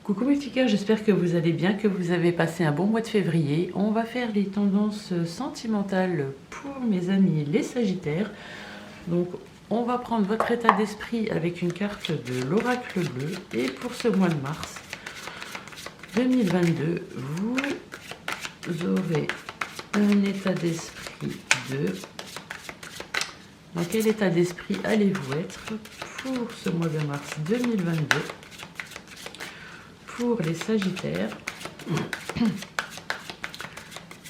Coucou mes petits cœurs, j'espère que vous allez bien, que vous avez passé un bon mois de février. On va faire les tendances sentimentales pour mes amis les Sagittaires. Donc on va prendre votre état d'esprit avec une carte de l'oracle bleu. Et pour ce mois de mars 2022, vous aurez un état d'esprit de... Dans quel état d'esprit allez-vous être pour ce mois de mars 2022 pour les Sagittaires?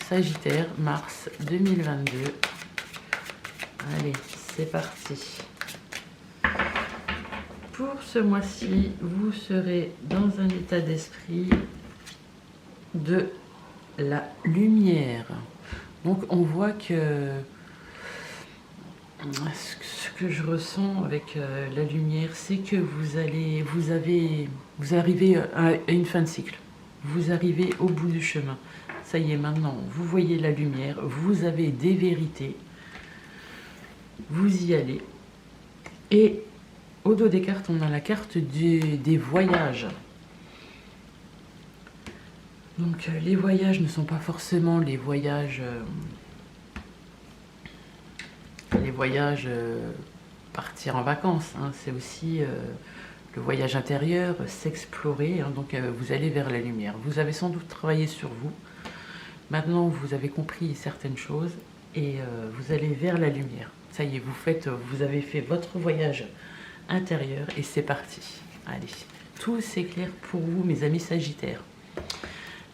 Sagittaire, mars 2022. Allez, c'est parti. Pour ce mois-ci, vous serez dans un état d'esprit de la lumière. Donc on voit que ce que je ressens avec la lumière, c'est que vous arrivez à une fin de cycle. Vous arrivez au bout du chemin. Ça y est, maintenant, vous voyez la lumière, vous avez des vérités, vous y allez. Et au dos des cartes, on a la carte des voyages. Donc les voyages ne sont pas forcément les voyages... partir en vacances, hein. C'est aussi le voyage intérieur, s'explorer, hein. Donc vous allez vers la lumière. Vous avez sans doute travaillé sur vous. Maintenant, vous avez compris certaines choses et vous allez vers la lumière. Ça y est, vous avez fait votre voyage intérieur et c'est parti. Allez, tout s'éclaire pour vous, mes amis Sagittaires.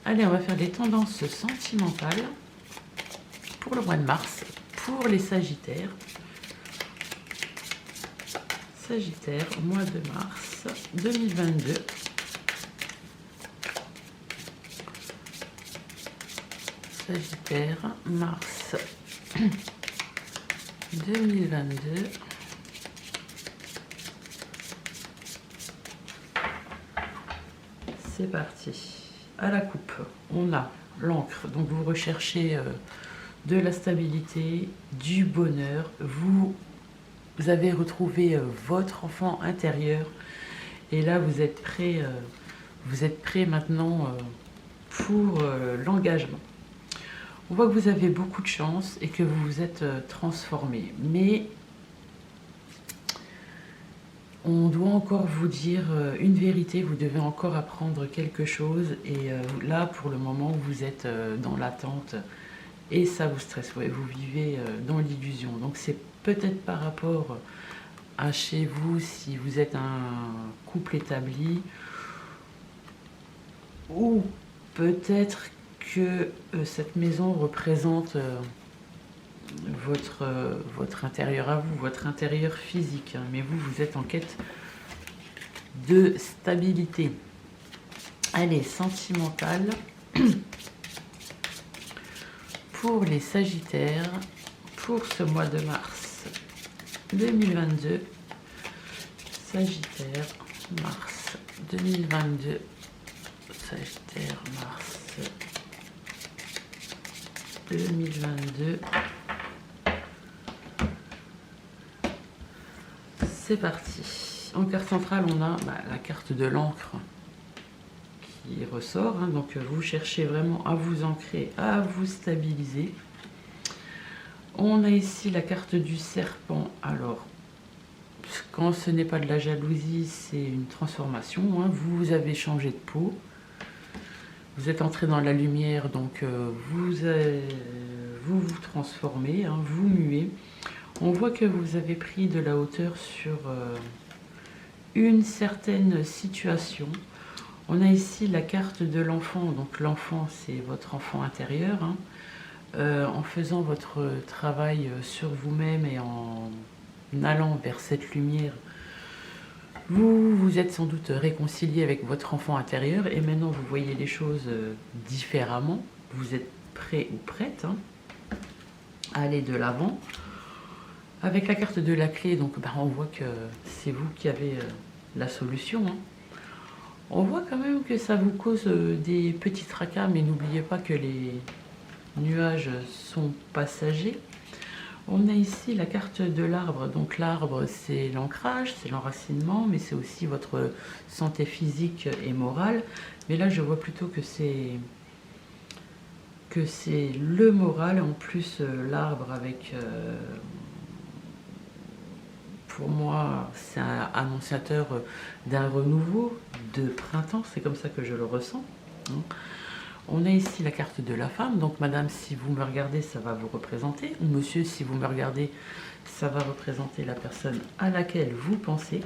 Allez, on va faire des tendances sentimentales pour le mois de mars, pour les Sagittaires. Sagittaire, mois de mars 2022. Sagittaire, mars 2022. C'est parti. À la coupe, on a l'encre. Donc vous recherchez de la stabilité, du bonheur. Vous avez retrouvé votre enfant intérieur. Et là, vous êtes prêt maintenant pour l'engagement. On voit que vous avez beaucoup de chance et que vous vous êtes transformé. Mais on doit encore vous dire une vérité, vous devez encore apprendre quelque chose. Et là, pour le moment, vous êtes dans l'attente et ça vous stresse. Ouais, vous vivez dans l'illusion. Donc c'est peut-être par rapport à chez vous, si vous êtes un couple établi, ou peut-être que cette maison représente votre intérieur à vous, votre intérieur physique, hein. Mais vous êtes en quête de stabilité. Allez, sentimentale pour les Sagittaires pour ce mois de mars 2022. Sagittaire, mars 2022. Sagittaire, mars 2022. C'est parti. En carte centrale, on a la carte de l'encre qui ressort, hein. Donc vous cherchez vraiment à vous ancrer, à vous stabiliser. On a ici la carte du serpent. Alors, quand ce n'est pas de la jalousie, c'est une transformation, hein. Vous avez changé de peau. Vous êtes entré dans la lumière, donc vous vous transformez, hein, vous muez. On voit que vous avez pris de la hauteur sur une certaine situation. On a ici la carte de l'enfant. Donc l'enfant, c'est votre enfant intérieur, hein. En faisant votre travail sur vous-même et en allant vers cette lumière, vous vous êtes sans doute réconcilié avec votre enfant intérieur et maintenant vous voyez les choses différemment. Vous êtes prêt ou prête, hein, à aller de l'avant. Avec la carte de la clé, donc on voit que c'est vous qui avez la solution, hein. On voit quand même que ça vous cause des petits tracas, mais n'oubliez pas que les nuages sont passagers. On a ici la carte de l'arbre. Donc l'arbre, c'est l'ancrage, c'est l'enracinement, mais c'est aussi votre santé physique et morale. Mais là, je vois plutôt que c'est le moral. En plus, l'arbre avec... pour moi, c'est un annonciateur d'un renouveau, de printemps. C'est comme ça que je le ressens. Hein. On a ici la carte de la femme. Donc, madame, si vous me regardez, ça va vous représenter. Ou monsieur, si vous me regardez, ça va représenter la personne à laquelle vous pensez.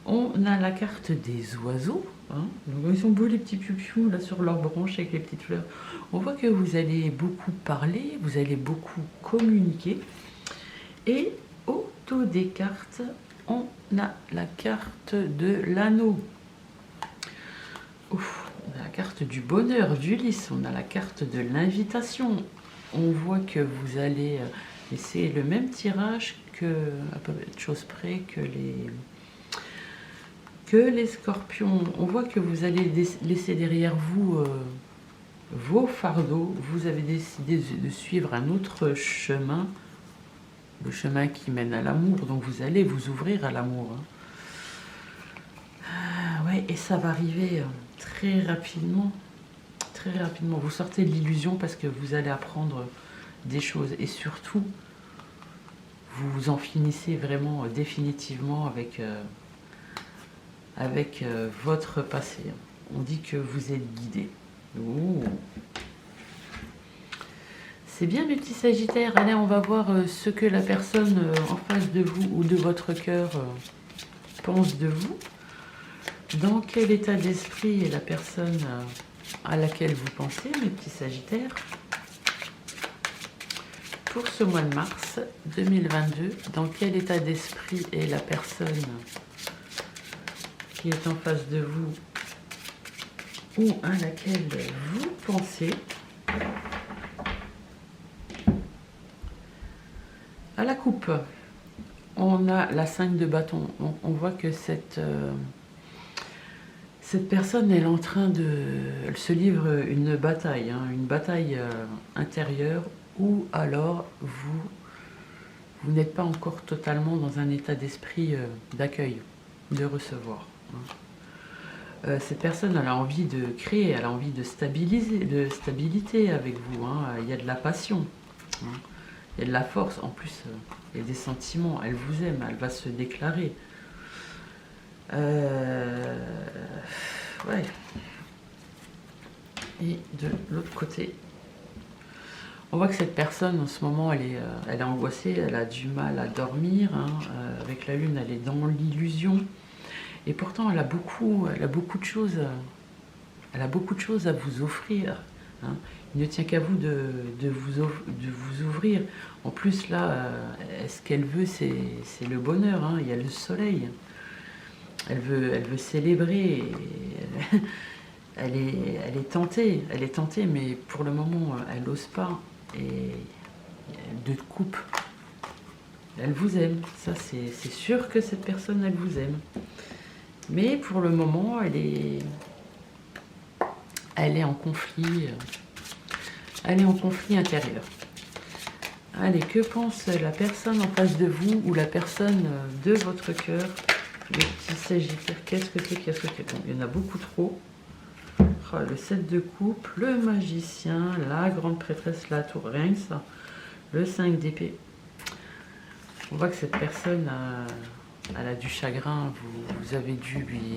On a la carte des oiseaux. Hein. Donc, ils sont beaux, les petits piou-piou, là, sur leurs branches avec les petites fleurs. On voit que vous allez beaucoup parler, vous allez beaucoup communiquer. Et au dos des cartes, on a la carte de l'anneau. Ouf. On a la carte du bonheur d'Ulysse, on a la carte de l'invitation. On voit que vous allez laisser le même tirage que, à peu de choses près, que les scorpions. On voit que vous allez laisser derrière vous vos fardeaux. Vous avez décidé de suivre un autre chemin, le chemin qui mène à l'amour. Donc vous allez vous ouvrir à l'amour. Hein. Ouais, et ça va arriver très rapidement. Très rapidement. Vous sortez de l'illusion parce que vous allez apprendre des choses. Et surtout, vous en finissez vraiment définitivement avec votre passé. On dit que vous êtes guidé. Ouh. C'est bien, mes petits Sagittaires. Allez, on va voir ce que la personne en face de vous ou de votre cœur pense de vous. Dans quel état d'esprit est la personne à laquelle vous pensez, mes petits Sagittaires, pour ce mois de mars 2022? Dans quel état d'esprit est la personne qui est en face de vous ou à laquelle vous pensez? À la coupe, on a la 5 de bâton. On voit que cette personne, elle est en train de... Elle se livre une bataille, hein, une bataille intérieure, ou alors vous n'êtes pas encore totalement dans un état d'esprit d'accueil, de recevoir. Hein. Cette personne, elle a envie de créer, elle a envie de stabilité avec vous. Hein. Il y a de la passion, hein. Il y a de la force. En plus, il y a des sentiments. Elle vous aime, elle va se déclarer. Ouais. Et de l'autre côté, on voit que cette personne en ce moment elle est angoissée, elle a du mal à dormir, hein. Avec la lune elle est dans l'illusion et pourtant elle a beaucoup de choses, elle a beaucoup de choses à vous offrir, hein. Il ne tient qu'à vous de vous ouvrir. En plus là, ce qu'elle veut c'est le bonheur, hein. Il y a le soleil. Elle veut célébrer. Elle est tentée, mais pour le moment, elle n'ose pas. Et de coupe, elle vous aime. Ça, c'est sûr que cette personne, elle vous aime. Mais pour le moment, elle est en conflit. Elle est en conflit intérieur. Allez, que pense la personne en face de vous ou la personne de votre cœur? Le petit Sagittaire, qu'est-ce que c'est? Bon, il y en a beaucoup trop. Oh, le 7 de coupe, le magicien, la grande prêtresse, la tour, rien que ça. Le 5 d'épée. On voit que cette personne elle a du chagrin. Vous avez dû lui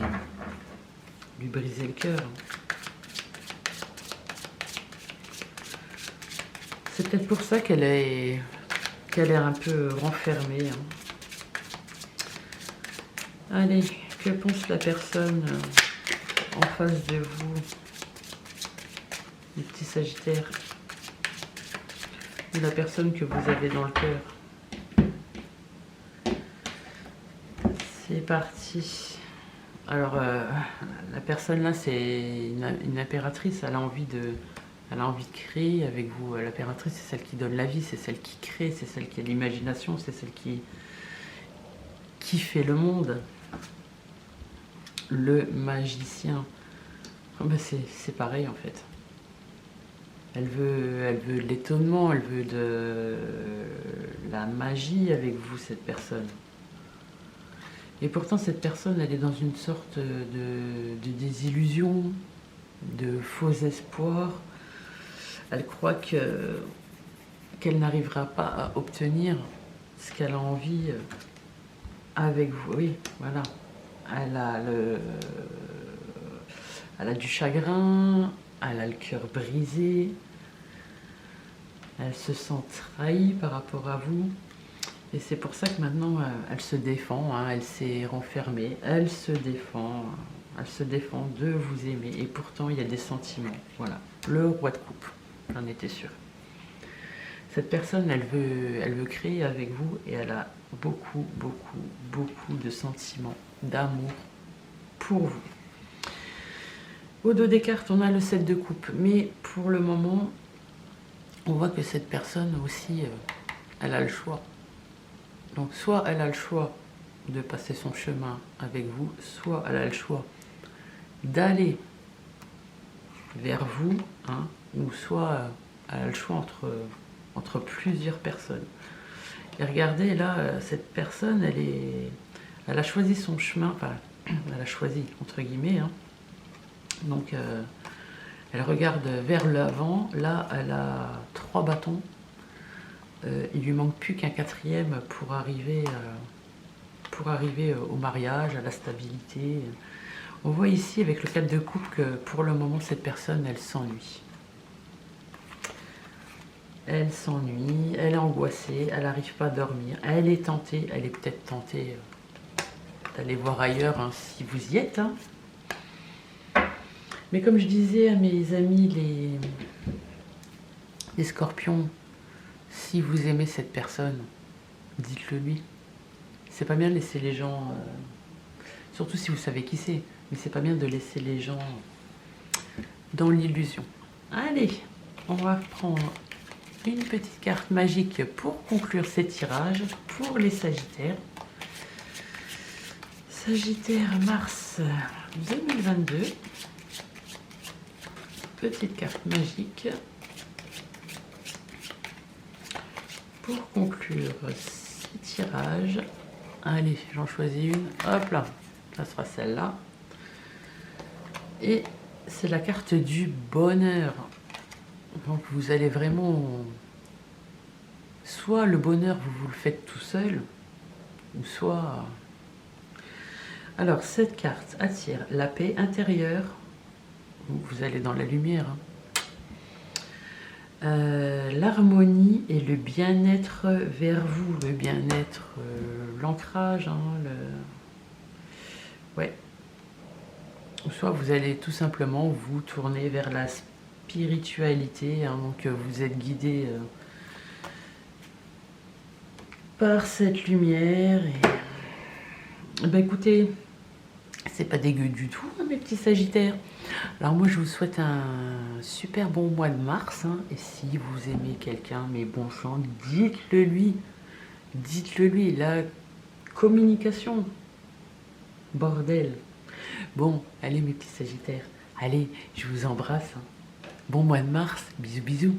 briser le cœur. C'est peut-être pour ça qu'elle est un peu renfermée. Hein. Allez, que pense la personne en face de vous, les petits Sagittaires, ou la personne que vous avez dans le cœur? C'est parti. Alors, la personne là, c'est une impératrice, elle a envie de créer avec vous. L'impératrice, c'est celle qui donne la vie, c'est celle qui crée, c'est celle qui a l'imagination, c'est celle qui fait le monde. Le magicien, oh ben c'est pareil en fait. Elle veut de l'étonnement, elle veut de la magie avec vous, cette personne. Et pourtant, cette personne, elle est dans une sorte de désillusion, de faux espoir. Elle croit qu'elle n'arrivera pas à obtenir ce qu'elle a envie avec vous. Oui, voilà. Elle a du chagrin, elle a le cœur brisé, elle se sent trahie par rapport à vous. Et c'est pour ça que maintenant, elle se défend, hein, elle s'est renfermée, elle se défend de vous aimer. Et pourtant, il y a des sentiments. Voilà, le roi de coupe, j'en étais sûre. Cette personne, elle veut créer avec vous et elle a beaucoup, beaucoup, beaucoup de sentiments, d'amour pour vous. Au dos des cartes, on a le 7 de coupe. Mais pour le moment, on voit que cette personne aussi, elle a le choix. Donc soit elle a le choix de passer son chemin avec vous, soit elle a le choix d'aller vers vous, hein, ou soit elle a le choix entre plusieurs personnes. Et regardez là, cette personne, elle a choisi son chemin, enfin, elle a choisi entre guillemets, hein. Donc elle regarde vers l'avant, là elle a 3 bâtons. Il lui manque plus qu'un 4e pour arriver au mariage, à la stabilité. On voit ici avec le 4 de coupe que pour le moment cette personne elle s'ennuie. Elle s'ennuie, elle est angoissée, elle n'arrive pas à dormir, elle est peut-être tentée d'aller voir ailleurs, hein, si vous y êtes. Hein. Mais comme je disais à mes amis les scorpions, si vous aimez cette personne, dites-le lui. C'est pas bien de laisser les gens, surtout si vous savez qui c'est, mais c'est pas bien de laisser les gens dans l'illusion. Allez, on va prendre une petite carte magique pour conclure ces tirages pour les Sagittaires. Sagittaire mars 2022. Petite carte magique pour conclure ces tirages. Allez, j'en choisis une. Hop là, ça sera celle-là. Et c'est la carte du bonheur. Donc vous allez vraiment... Soit le bonheur, vous le faites tout seul, ou soit... Alors, cette carte attire la paix intérieure. Vous allez dans la lumière. Hein. L'harmonie et le bien-être vers vous. Le bien-être, l'ancrage. Hein, ouais. Soit vous allez tout simplement vous tourner vers la spiritualité. Hein, donc vous êtes guidé par cette lumière. Et... Ben, écoutez, c'est pas dégueu du tout, hein, mes petits Sagittaires. Alors moi, je vous souhaite un super bon mois de mars. Hein, et si vous aimez quelqu'un, mais bon sang, dites-le lui. Dites-le lui. La communication. Bordel. Bon, allez mes petits Sagittaires. Allez, je vous embrasse. Hein. Bon mois de mars. Bisous, bisous.